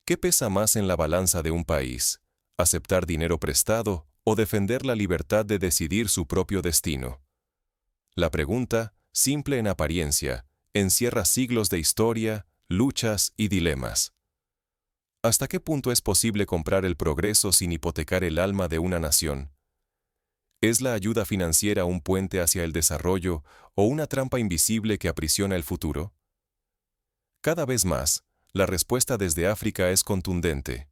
¿Qué pesa más en la balanza de un país? ¿Aceptar dinero prestado o defender la libertad de decidir su propio destino? La pregunta, simple en apariencia, encierra siglos de historia, luchas y dilemas. ¿Hasta qué punto es posible comprar el progreso sin hipotecar el alma de una nación? ¿Es la ayuda financiera un puente hacia el desarrollo o una trampa invisible que aprisiona el futuro? Cada vez más, la respuesta desde África es contundente.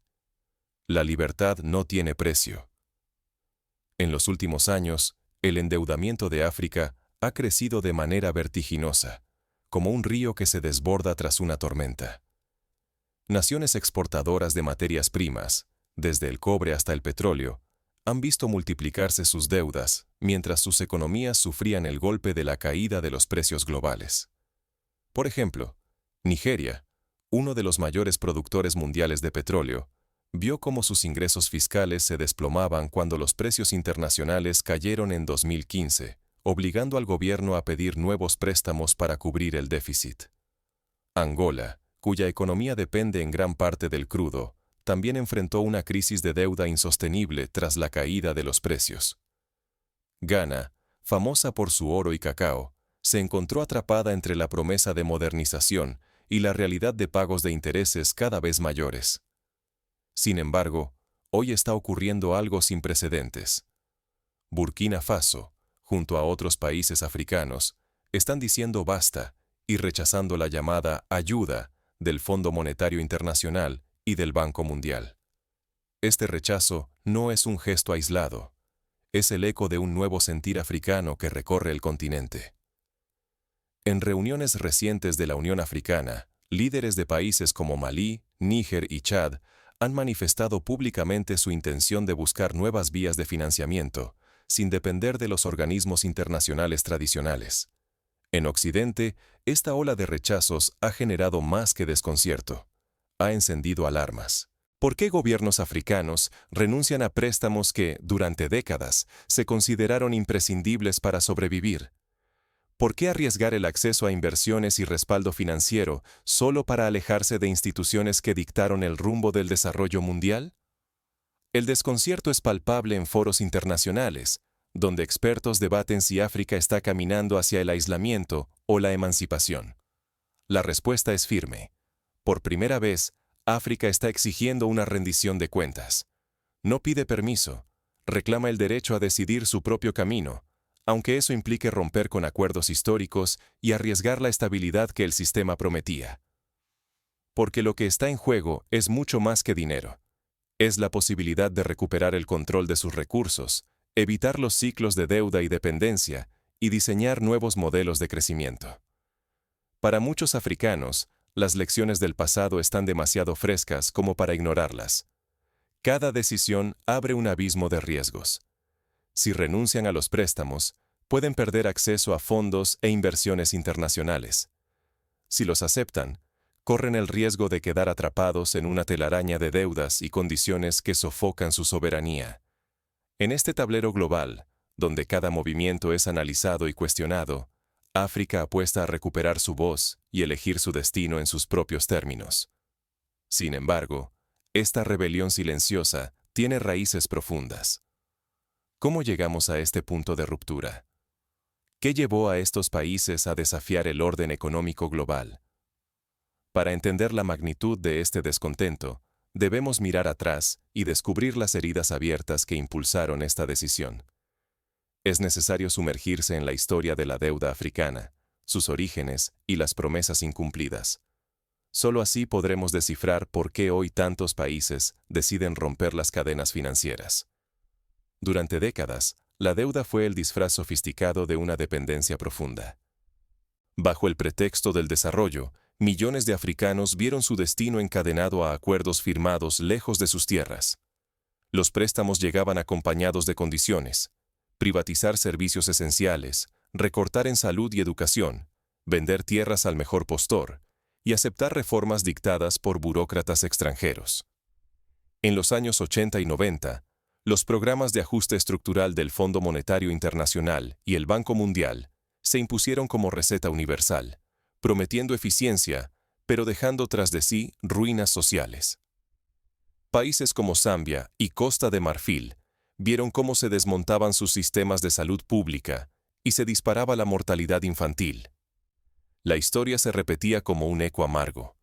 La libertad no tiene precio. En los últimos años, el endeudamiento de África ha crecido de manera vertiginosa, como un río que se desborda tras una tormenta. Naciones exportadoras de materias primas, desde el cobre hasta el petróleo, han visto multiplicarse sus deudas, mientras sus economías sufrían el golpe de la caída de los precios globales. Por ejemplo, Nigeria, uno de los mayores productores mundiales de petróleo, vio cómo sus ingresos fiscales se desplomaban cuando los precios internacionales cayeron en 2015, obligando al gobierno a pedir nuevos préstamos para cubrir el déficit. Angola, cuya economía depende en gran parte del crudo, también enfrentó una crisis de deuda insostenible tras la caída de los precios. Ghana, famosa por su oro y cacao, se encontró atrapada entre la promesa de modernización y la realidad de pagos de intereses cada vez mayores. Sin embargo, hoy está ocurriendo algo sin precedentes. Burkina Faso, junto a otros países africanos, están diciendo basta y rechazando la llamada ayuda del Fondo Monetario Internacional y del Banco Mundial. Este rechazo no es un gesto aislado, es el eco de un nuevo sentir africano que recorre el continente. En reuniones recientes de la Unión Africana, líderes de países como Malí, Níger y Chad han manifestado públicamente su intención de buscar nuevas vías de financiamiento, sin depender de los organismos internacionales tradicionales. En Occidente, esta ola de rechazos ha generado más que desconcierto. Ha encendido alarmas. ¿Por qué gobiernos africanos renuncian a préstamos que, durante décadas, se consideraron imprescindibles para sobrevivir? ¿Por qué arriesgar el acceso a inversiones y respaldo financiero solo para alejarse de instituciones que dictaron el rumbo del desarrollo mundial? El desconcierto es palpable en foros internacionales, donde expertos debaten si África está caminando hacia el aislamiento o la emancipación. La respuesta es firme. Por primera vez, África está exigiendo una rendición de cuentas. No pide permiso, reclama el derecho a decidir su propio camino, aunque eso implique romper con acuerdos históricos y arriesgar la estabilidad que el sistema prometía. Porque lo que está en juego es mucho más que dinero. Es la posibilidad de recuperar el control de sus recursos, evitar los ciclos de deuda y dependencia y diseñar nuevos modelos de crecimiento. Para muchos africanos, las lecciones del pasado están demasiado frescas como para ignorarlas. Cada decisión abre un abismo de riesgos. Si renuncian a los préstamos, pueden perder acceso a fondos e inversiones internacionales. Si los aceptan, corren el riesgo de quedar atrapados en una telaraña de deudas y condiciones que sofocan su soberanía. En este tablero global, donde cada movimiento es analizado y cuestionado, África apuesta a recuperar su voz y elegir su destino en sus propios términos. Sin embargo, esta rebelión silenciosa tiene raíces profundas. ¿Cómo llegamos a este punto de ruptura? ¿Qué llevó a estos países a desafiar el orden económico global? Para entender la magnitud de este descontento, debemos mirar atrás y descubrir las heridas abiertas que impulsaron esta decisión. Es necesario sumergirse en la historia de la deuda africana, sus orígenes y las promesas incumplidas. Solo así podremos descifrar por qué hoy tantos países deciden romper las cadenas financieras. Durante décadas, la deuda fue el disfraz sofisticado de una dependencia profunda. Bajo el pretexto del desarrollo, millones de africanos vieron su destino encadenado a acuerdos firmados lejos de sus tierras. Los préstamos llegaban acompañados de condiciones: privatizar servicios esenciales, recortar en salud y educación, vender tierras al mejor postor y aceptar reformas dictadas por burócratas extranjeros. En los años 80 y 90, los programas de ajuste estructural del Fondo Monetario Internacional y el Banco Mundial se impusieron como receta universal, prometiendo eficiencia, pero dejando tras de sí ruinas sociales. Países como Zambia y Costa de Marfil vieron cómo se desmontaban sus sistemas de salud pública y se disparaba la mortalidad infantil. La historia se repetía como un eco amargo.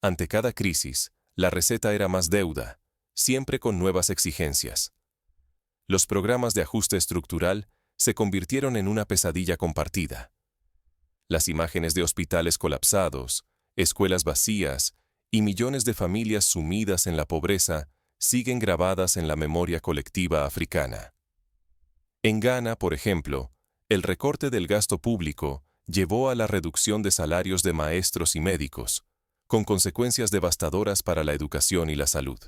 Ante cada crisis, la receta era más deuda, siempre con nuevas exigencias. Los programas de ajuste estructural se convirtieron en una pesadilla compartida. Las imágenes de hospitales colapsados, escuelas vacías y millones de familias sumidas en la pobreza siguen grabadas en la memoria colectiva africana. En Ghana, por ejemplo, el recorte del gasto público llevó a la reducción de salarios de maestros y médicos, con consecuencias devastadoras para la educación y la salud.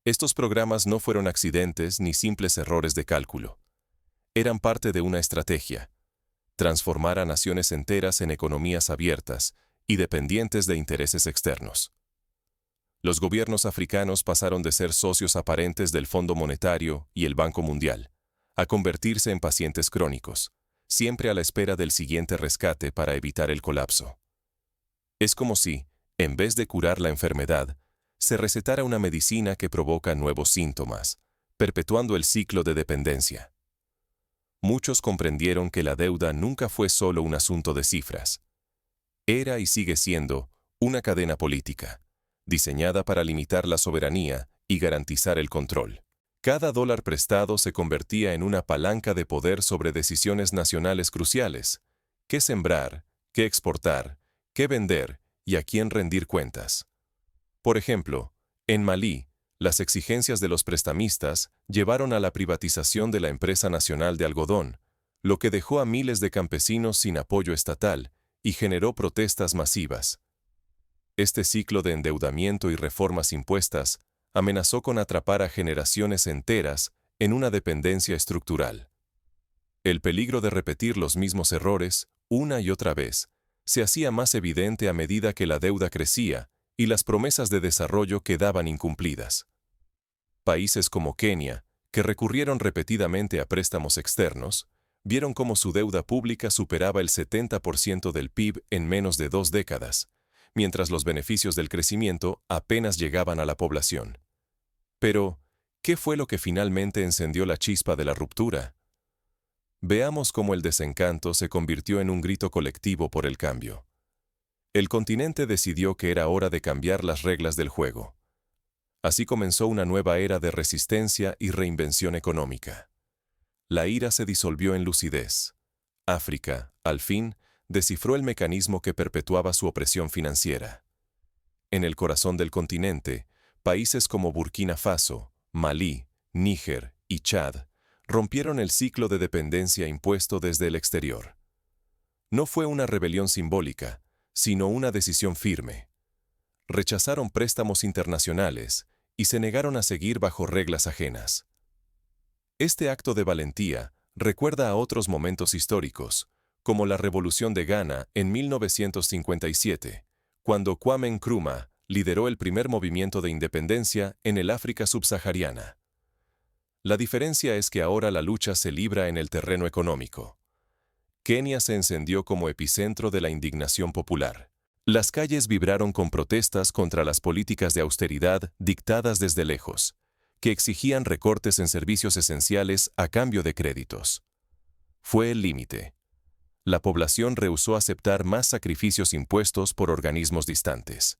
Estos programas no fueron accidentes ni simples errores de cálculo. Eran parte de una estrategia: transformar a naciones enteras en economías abiertas y dependientes de intereses externos. Los gobiernos africanos pasaron de ser socios aparentes del Fondo Monetario y el Banco Mundial a convertirse en pacientes crónicos, siempre a la espera del siguiente rescate para evitar el colapso. Es como si, en vez de curar la enfermedad, se recetara una medicina que provoca nuevos síntomas, perpetuando el ciclo de dependencia. Muchos comprendieron que la deuda nunca fue solo un asunto de cifras. Era y sigue siendo una cadena política, diseñada para limitar la soberanía y garantizar el control. Cada dólar prestado se convertía en una palanca de poder sobre decisiones nacionales cruciales: qué sembrar, qué exportar, qué vender y a quién rendir cuentas. Por ejemplo, en Malí, las exigencias de los prestamistas llevaron a la privatización de la empresa nacional de algodón, lo que dejó a miles de campesinos sin apoyo estatal y generó protestas masivas. Este ciclo de endeudamiento y reformas impuestas amenazó con atrapar a generaciones enteras en una dependencia estructural. El peligro de repetir los mismos errores, una y otra vez, se hacía más evidente a medida que la deuda crecía y las promesas de desarrollo quedaban incumplidas. Países como Kenia, que recurrieron repetidamente a préstamos externos, vieron cómo su deuda pública superaba el 70% del PIB en menos de 2 décadas, mientras los beneficios del crecimiento apenas llegaban a la población. Pero, ¿qué fue lo que finalmente encendió la chispa de la ruptura? Veamos cómo el desencanto se convirtió en un grito colectivo por el cambio. El continente decidió que era hora de cambiar las reglas del juego. Así comenzó una nueva era de resistencia y reinvención económica. La ira se disolvió en lucidez. África, al fin, descifró el mecanismo que perpetuaba su opresión financiera. En el corazón del continente, países como Burkina Faso, Malí, Níger y Chad rompieron el ciclo de dependencia impuesto desde el exterior. No fue una rebelión simbólica, sino una decisión firme. Rechazaron préstamos internacionales y se negaron a seguir bajo reglas ajenas. Este acto de valentía recuerda a otros momentos históricos, como la Revolución de Ghana en 1957, cuando Kwame Nkrumah lideró el primer movimiento de independencia en el África subsahariana. La diferencia es que ahora la lucha se libra en el terreno económico. Kenia se encendió como epicentro de la indignación popular. Las calles vibraron con protestas contra las políticas de austeridad dictadas desde lejos, que exigían recortes en servicios esenciales a cambio de créditos. Fue el límite. La población rehusó aceptar más sacrificios impuestos por organismos distantes.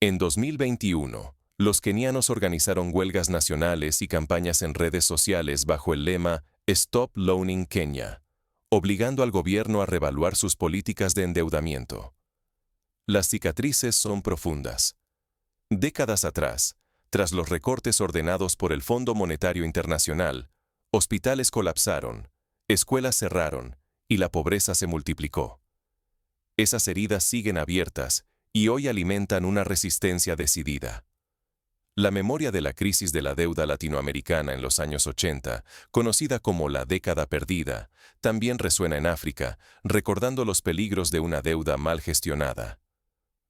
En 2021, los kenianos organizaron huelgas nacionales y campañas en redes sociales bajo el lema Stop Loaning Kenya, obligando al gobierno a reevaluar sus políticas de endeudamiento. Las cicatrices son profundas. Décadas atrás, tras los recortes ordenados por el Fondo Monetario Internacional, hospitales colapsaron, escuelas cerraron y la pobreza se multiplicó. Esas heridas siguen abiertas y hoy alimentan una resistencia decidida. La memoria de la crisis de la deuda latinoamericana en los años 80, conocida como la década perdida, también resuena en África, recordando los peligros de una deuda mal gestionada.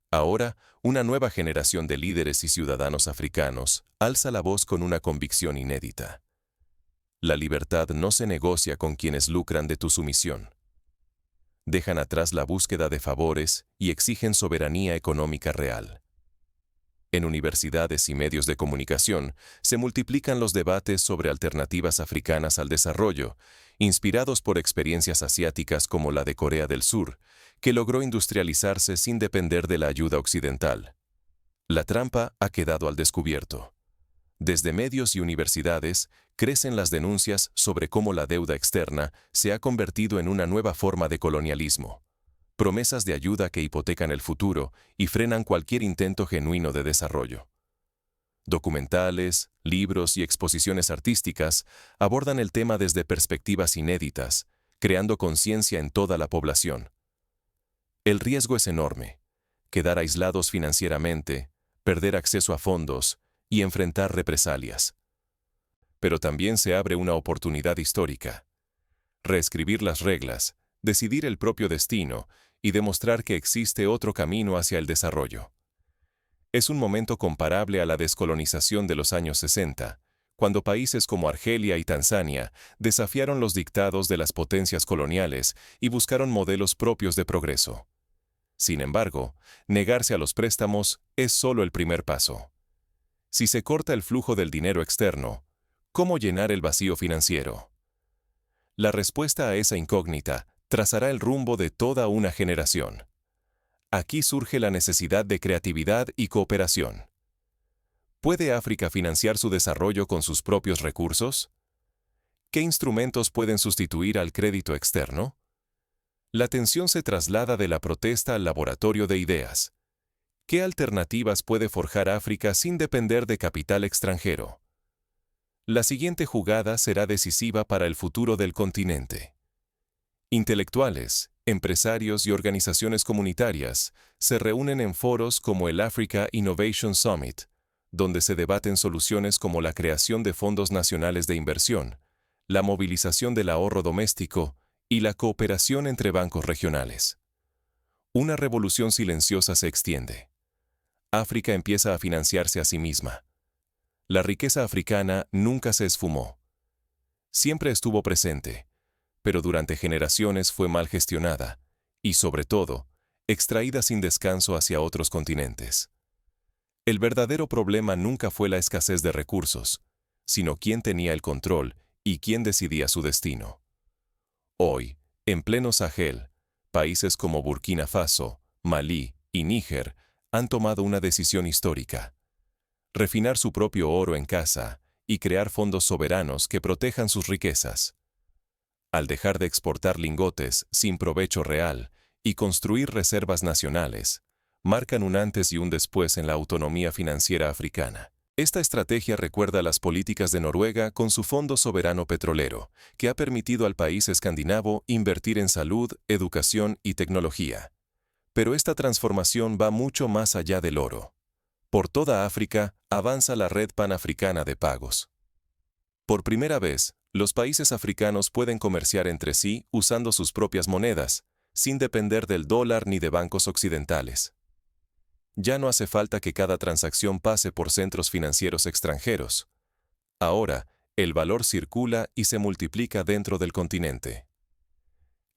Ahora, una nueva generación de líderes y ciudadanos africanos alza la voz con una convicción inédita. La libertad no se negocia con quienes lucran de tu sumisión. Dejan atrás la búsqueda de favores y exigen soberanía económica real. En universidades y medios de comunicación se multiplican los debates sobre alternativas africanas al desarrollo, inspirados por experiencias asiáticas como la de Corea del Sur, que logró industrializarse sin depender de la ayuda occidental. La trampa ha quedado al descubierto. Desde medios y universidades crecen las denuncias sobre cómo la deuda externa se ha convertido en una nueva forma de colonialismo. Promesas de ayuda que hipotecan el futuro y frenan cualquier intento genuino de desarrollo. Documentales, libros y exposiciones artísticas abordan el tema desde perspectivas inéditas, creando conciencia en toda la población. El riesgo es enorme: quedar aislados financieramente, perder acceso a fondos y enfrentar represalias. Pero también se abre una oportunidad histórica: reescribir las reglas, decidir el propio destino y demostrar que existe otro camino hacia el desarrollo. Es un momento comparable a la descolonización de los años 60, cuando países como Argelia y Tanzania desafiaron los dictados de las potencias coloniales y buscaron modelos propios de progreso. Sin embargo, negarse a los préstamos es solo el primer paso. Si se corta el flujo del dinero externo, ¿cómo llenar el vacío financiero? La respuesta a esa incógnita trazará el rumbo de toda una generación. Aquí surge la necesidad de creatividad y cooperación. ¿Puede África financiar su desarrollo con sus propios recursos? ¿Qué instrumentos pueden sustituir al crédito externo? La atención se traslada de la protesta al laboratorio de ideas. ¿Qué alternativas puede forjar África sin depender de capital extranjero? La siguiente jugada será decisiva para el futuro del continente. Intelectuales, empresarios y organizaciones comunitarias se reúnen en foros como el Africa Innovation Summit, donde se debaten soluciones como la creación de fondos nacionales de inversión, la movilización del ahorro doméstico y la cooperación entre bancos regionales. Una revolución silenciosa se extiende. África empieza a financiarse a sí misma. La riqueza africana nunca se esfumó. Siempre estuvo presente, pero durante generaciones fue mal gestionada y, sobre todo, extraída sin descanso hacia otros continentes. El verdadero problema nunca fue la escasez de recursos, sino quién tenía el control y quién decidía su destino. Hoy, en pleno Sahel, países como Burkina Faso, Malí y Níger han tomado una decisión histórica: refinar su propio oro en casa y crear fondos soberanos que protejan sus riquezas. Al dejar de exportar lingotes sin provecho real y construir reservas nacionales, marcan un antes y un después en la autonomía financiera africana. Esta estrategia recuerda las políticas de Noruega con su Fondo Soberano Petrolero, que ha permitido al país escandinavo invertir en salud, educación y tecnología. Pero esta transformación va mucho más allá del oro. Por toda África avanza la Red Panafricana de Pagos. Por primera vez, los países africanos pueden comerciar entre sí usando sus propias monedas, sin depender del dólar ni de bancos occidentales. Ya no hace falta que cada transacción pase por centros financieros extranjeros. Ahora, el valor circula y se multiplica dentro del continente.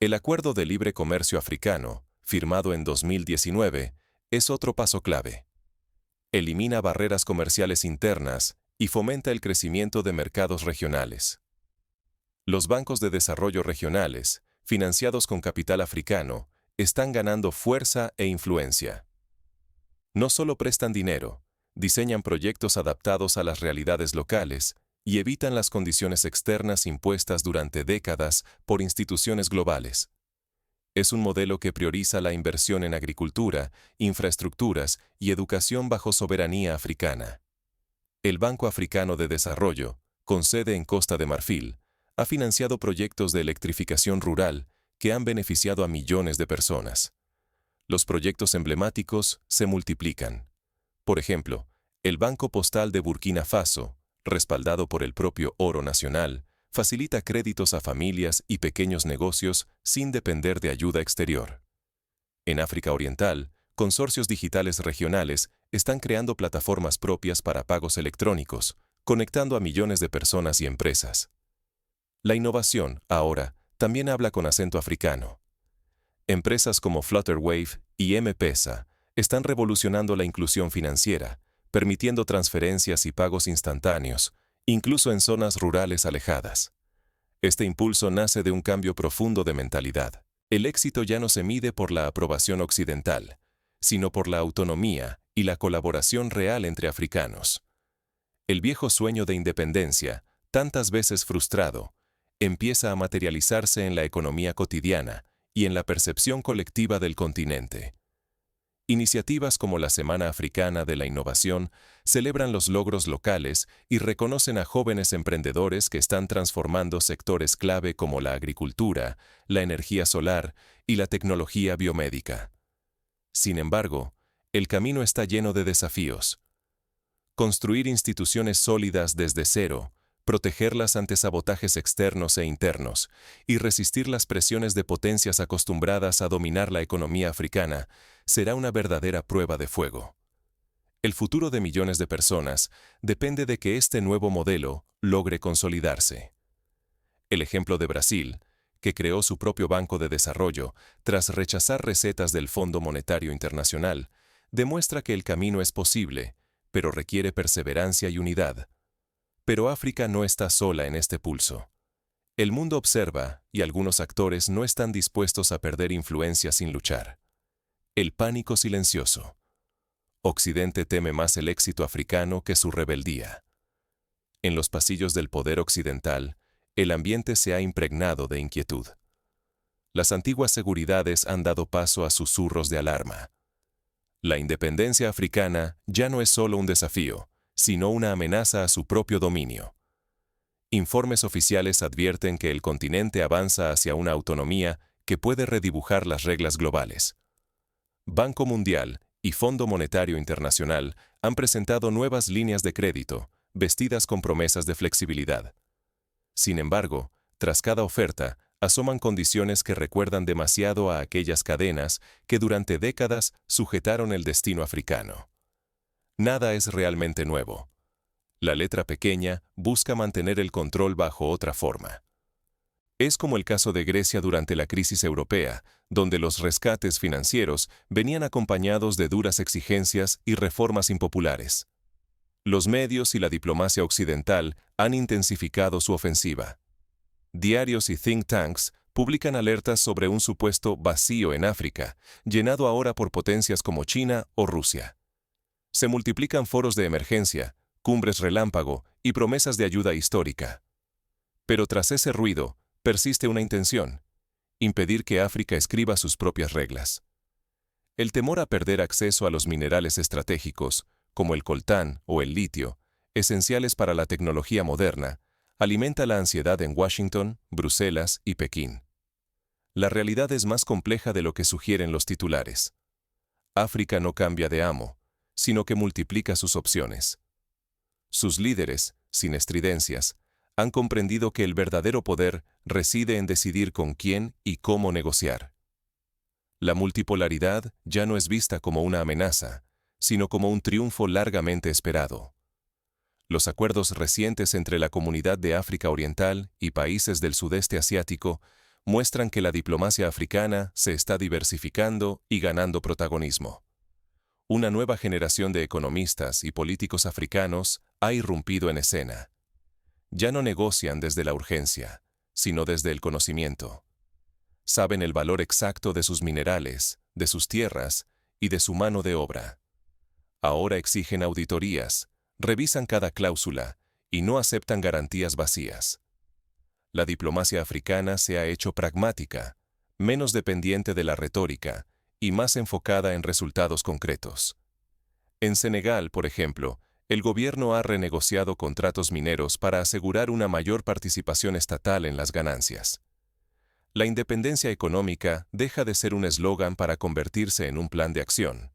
El Acuerdo de Libre Comercio Africano, firmado en 2019, es otro paso clave. Elimina barreras comerciales internas y fomenta el crecimiento de mercados regionales. Los bancos de desarrollo regionales, financiados con capital africano, están ganando fuerza e influencia. No solo prestan dinero, diseñan proyectos adaptados a las realidades locales y evitan las condiciones externas impuestas durante décadas por instituciones globales. Es un modelo que prioriza la inversión en agricultura, infraestructuras y educación bajo soberanía africana. El Banco Africano de Desarrollo, con sede en Costa de Marfil, ha financiado proyectos de electrificación rural que han beneficiado a millones de personas. Los proyectos emblemáticos se multiplican. Por ejemplo, el Banco Postal de Burkina Faso, respaldado por el propio oro nacional, facilita créditos a familias y pequeños negocios sin depender de ayuda exterior. En África Oriental, consorcios digitales regionales están creando plataformas propias para pagos electrónicos, conectando a millones de personas y empresas. La innovación, ahora, también habla con acento africano. Empresas como Flutterwave y M-Pesa están revolucionando la inclusión financiera, permitiendo transferencias y pagos instantáneos, incluso en zonas rurales alejadas. Este impulso nace de un cambio profundo de mentalidad. El éxito ya no se mide por la aprobación occidental, sino por la autonomía y la colaboración real entre africanos. El viejo sueño de independencia, tantas veces frustrado, empieza a materializarse en la economía cotidiana y en la percepción colectiva del continente. Iniciativas como la Semana Africana de la Innovación celebran los logros locales y reconocen a jóvenes emprendedores que están transformando sectores clave como la agricultura, la energía solar y la tecnología biomédica. Sin embargo, el camino está lleno de desafíos. Construir instituciones sólidas desde cero, protegerlas ante sabotajes externos e internos, y resistir las presiones de potencias acostumbradas a dominar la economía africana, será una verdadera prueba de fuego. El futuro de millones de personas depende de que este nuevo modelo logre consolidarse. El ejemplo de Brasil, que creó su propio Banco de Desarrollo tras rechazar recetas del Fondo Monetario Internacional, demuestra que el camino es posible, pero requiere perseverancia y unidad. Pero África no está sola en este pulso. El mundo observa y algunos actores no están dispuestos a perder influencia sin luchar. El pánico silencioso. Occidente teme más el éxito africano que su rebeldía. En los pasillos del poder occidental, el ambiente se ha impregnado de inquietud. Las antiguas seguridades han dado paso a susurros de alarma. La independencia africana ya no es solo un desafío, sino una amenaza a su propio dominio. Informes oficiales advierten que el continente avanza hacia una autonomía que puede redibujar las reglas globales. Banco Mundial y Fondo Monetario Internacional han presentado nuevas líneas de crédito, vestidas con promesas de flexibilidad. Sin embargo, tras cada oferta, asoman condiciones que recuerdan demasiado a aquellas cadenas que durante décadas sujetaron el destino africano. Nada es realmente nuevo. La letra pequeña busca mantener el control bajo otra forma. Es como el caso de Grecia durante la crisis europea, donde los rescates financieros venían acompañados de duras exigencias y reformas impopulares. Los medios y la diplomacia occidental han intensificado su ofensiva. Diarios y think tanks publican alertas sobre un supuesto vacío en África, llenado ahora por potencias como China o Rusia. Se multiplican foros de emergencia, cumbres relámpago y promesas de ayuda histórica. Pero tras ese ruido, persiste una intención: impedir que África escriba sus propias reglas. El temor a perder acceso a los minerales estratégicos, como el coltán o el litio, esenciales para la tecnología moderna, alimenta la ansiedad en Washington, Bruselas y Pekín. La realidad es más compleja de lo que sugieren los titulares. África no cambia de amo, sino que multiplica sus opciones. Sus líderes, sin estridencias, han comprendido que el verdadero poder reside en decidir con quién y cómo negociar. La multipolaridad ya no es vista como una amenaza, sino como un triunfo largamente esperado. Los acuerdos recientes entre la Comunidad de África Oriental y países del sudeste asiático muestran que la diplomacia africana se está diversificando y ganando protagonismo. Una nueva generación de economistas y políticos africanos ha irrumpido en escena. Ya no negocian desde la urgencia, sino desde el conocimiento. Saben el valor exacto de sus minerales, de sus tierras y de su mano de obra. Ahora exigen auditorías, revisan cada cláusula y no aceptan garantías vacías. La diplomacia africana se ha hecho pragmática, menos dependiente de la retórica y más enfocada en resultados concretos. En Senegal, por ejemplo, el gobierno ha renegociado contratos mineros para asegurar una mayor participación estatal en las ganancias. La independencia económica deja de ser un eslogan para convertirse en un plan de acción.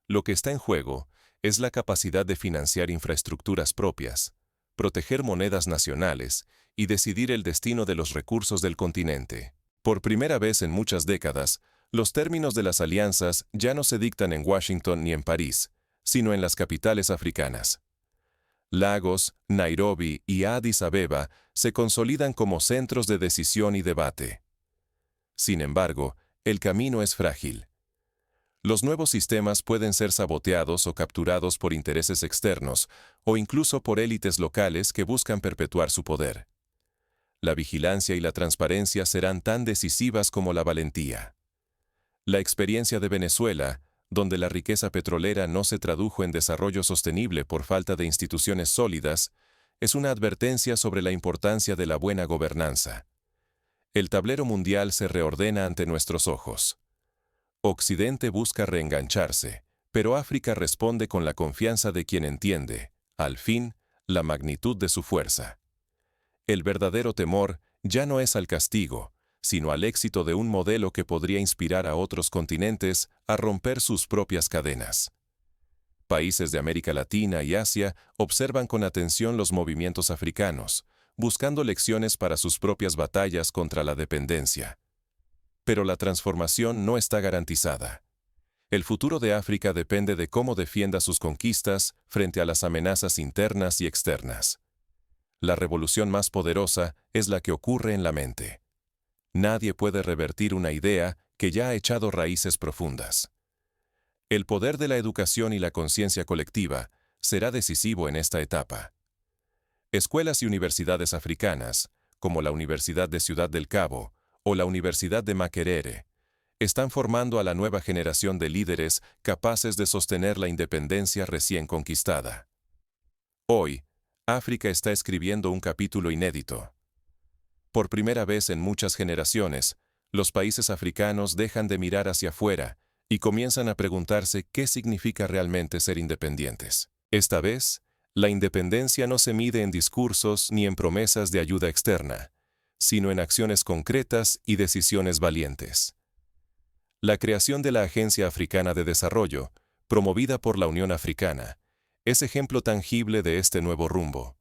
Lo que está en juego es la capacidad de financiar infraestructuras propias, proteger monedas nacionales y decidir el destino de los recursos del continente. Por primera vez en muchas décadas, los términos de las alianzas ya no se dictan en Washington ni en París, sino en las capitales africanas. Lagos, Nairobi y Addis Abeba se consolidan como centros de decisión y debate. Sin embargo, el camino es frágil. Los nuevos sistemas pueden ser saboteados o capturados por intereses externos o incluso por élites locales que buscan perpetuar su poder. La vigilancia y la transparencia serán tan decisivas como la valentía. La experiencia de Venezuela, donde la riqueza petrolera no se tradujo en desarrollo sostenible por falta de instituciones sólidas, es una advertencia sobre la importancia de la buena gobernanza. El tablero mundial se reordena ante nuestros ojos. Occidente busca reengancharse, pero África responde con la confianza de quien entiende, al fin, la magnitud de su fuerza. El verdadero temor ya no es al castigo, sino al éxito de un modelo que podría inspirar a otros continentes a romper sus propias cadenas. Países de América Latina y Asia observan con atención los movimientos africanos, buscando lecciones para sus propias batallas contra la dependencia. Pero la transformación no está garantizada. El futuro de África depende de cómo defienda sus conquistas frente a las amenazas internas y externas. La revolución más poderosa es la que ocurre en la mente. Nadie puede revertir una idea que ya ha echado raíces profundas. El poder de la educación y la conciencia colectiva será decisivo en esta etapa. Escuelas y universidades africanas, como la Universidad de Ciudad del Cabo o la Universidad de Makerere, están formando a la nueva generación de líderes capaces de sostener la independencia recién conquistada. Hoy, África está escribiendo un capítulo inédito. Por primera vez en muchas generaciones, los países africanos dejan de mirar hacia afuera y comienzan a preguntarse qué significa realmente ser independientes. Esta vez, la independencia no se mide en discursos ni en promesas de ayuda externa, sino en acciones concretas y decisiones valientes. La creación de la Agencia Africana de Desarrollo, promovida por la Unión Africana, es ejemplo tangible de este nuevo rumbo.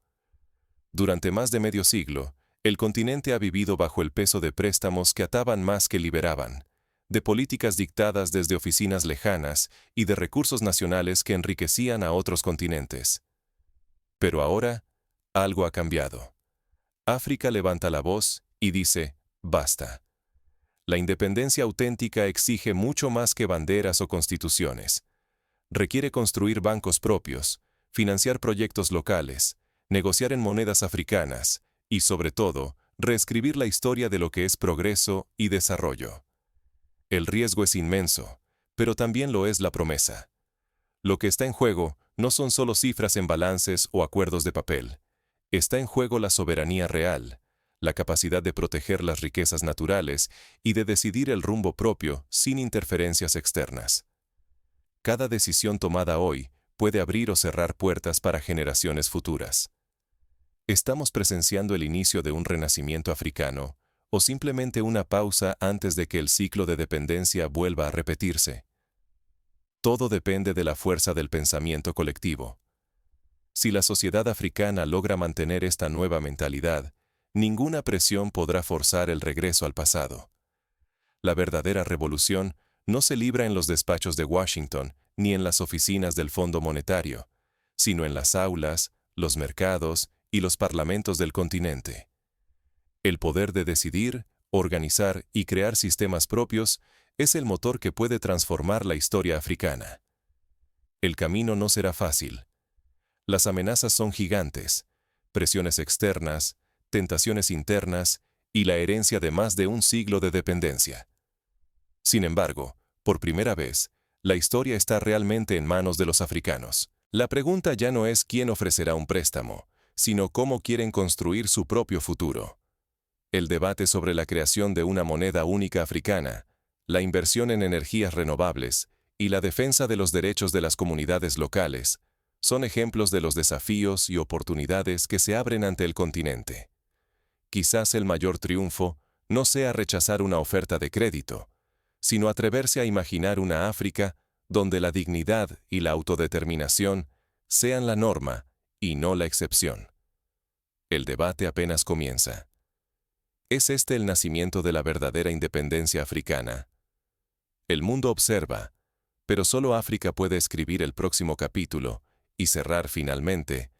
Durante más de medio siglo, el continente ha vivido bajo el peso de préstamos que ataban más que liberaban, de políticas dictadas desde oficinas lejanas y de recursos nacionales que enriquecían a otros continentes. Pero ahora, algo ha cambiado. África levanta la voz y dice, basta. La independencia auténtica exige mucho más que banderas o constituciones. Requiere construir bancos propios, financiar proyectos locales, negociar en monedas africanas y, sobre todo, reescribir la historia de lo que es progreso y desarrollo. El riesgo es inmenso, pero también lo es la promesa. Lo que está en juego no son solo cifras en balances o acuerdos de papel. Está en juego la soberanía real, la capacidad de proteger las riquezas naturales y de decidir el rumbo propio sin interferencias externas. Cada decisión tomada hoy puede abrir o cerrar puertas para generaciones futuras. ¿Estamos presenciando el inicio de un renacimiento africano o simplemente una pausa antes de que el ciclo de dependencia vuelva a repetirse? Todo depende de la fuerza del pensamiento colectivo. Si la sociedad africana logra mantener esta nueva mentalidad, ninguna presión podrá forzar el regreso al pasado. La verdadera revolución no se libra en los despachos de Washington ni en las oficinas del Fondo Monetario, sino en las aulas, los mercados y los parlamentos del continente. El poder de decidir, organizar y crear sistemas propios es el motor que puede transformar la historia africana. El camino no será fácil. Las amenazas son gigantes, presiones externas, tentaciones internas y la herencia de más de un siglo de dependencia. Sin embargo, por primera vez, la historia está realmente en manos de los africanos. La pregunta ya no es quién ofrecerá un préstamo, sino cómo quieren construir su propio futuro. El debate sobre la creación de una moneda única africana, la inversión en energías renovables y la defensa de los derechos de las comunidades locales son ejemplos de los desafíos y oportunidades que se abren ante el continente. Quizás el mayor triunfo no sea rechazar una oferta de crédito, sino atreverse a imaginar una África donde la dignidad y la autodeterminación sean la norma y no la excepción. El debate apenas comienza. ¿Es este el nacimiento de la verdadera independencia africana? El mundo observa, pero solo África puede escribir el próximo capítulo y cerrar finalmente